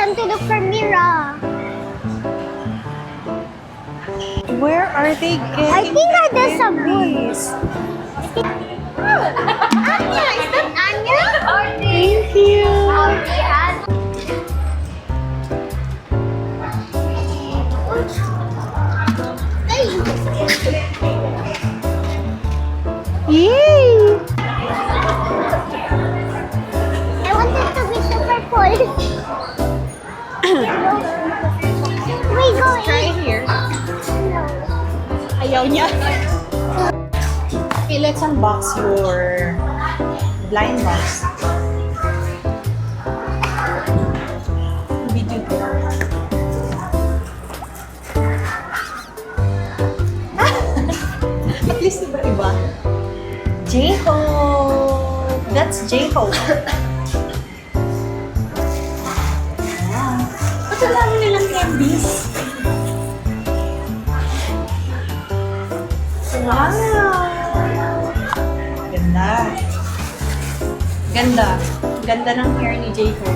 want to look for Mira. Where are they getting I think that is a candies? Anya, is that Anya? Thank you. Yay! I wanted to be super cool. We go Try in. here. No. Ayaw niya. Okay, let's unbox your blind box. Video ko. At least iba-iba. J-Hope! That's J-Hope. Ba't ang dami nilang candies? Wow! Ganda. Ganda. Ganda ng hair ni J-Hope.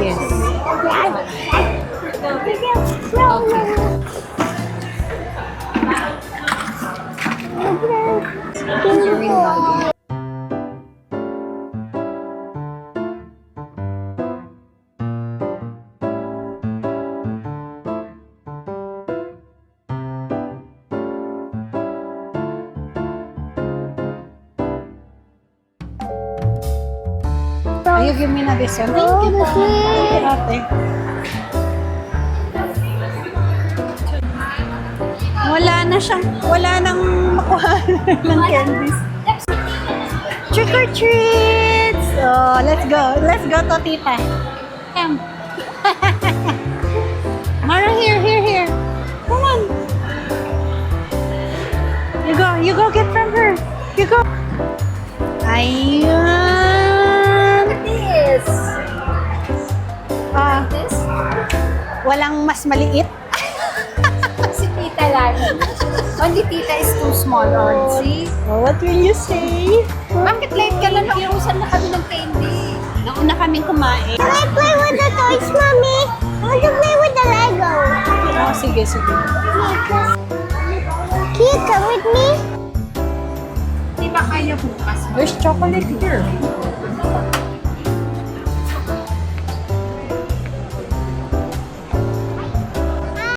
Yes. You give me na this one. Thank you, ate. Wala nang makuha ng candies. Trick or treats! Oh, let's go. Let's go to tita. Come. Mara, here. Come on. You go get from her. You go. Ayan. This. This? Walang mas maliit. Si Tita lang. Only Tita is too small on. See? Oh, what will you say? Bakit late ka lang? Nauusan na kami ng candy. Nauna kaming kumain. Can I play with the toys, Mommy? I want to play with the Lego. Oh, sige. Can you come with me? Di ba kaya bukas? There's chocolate here.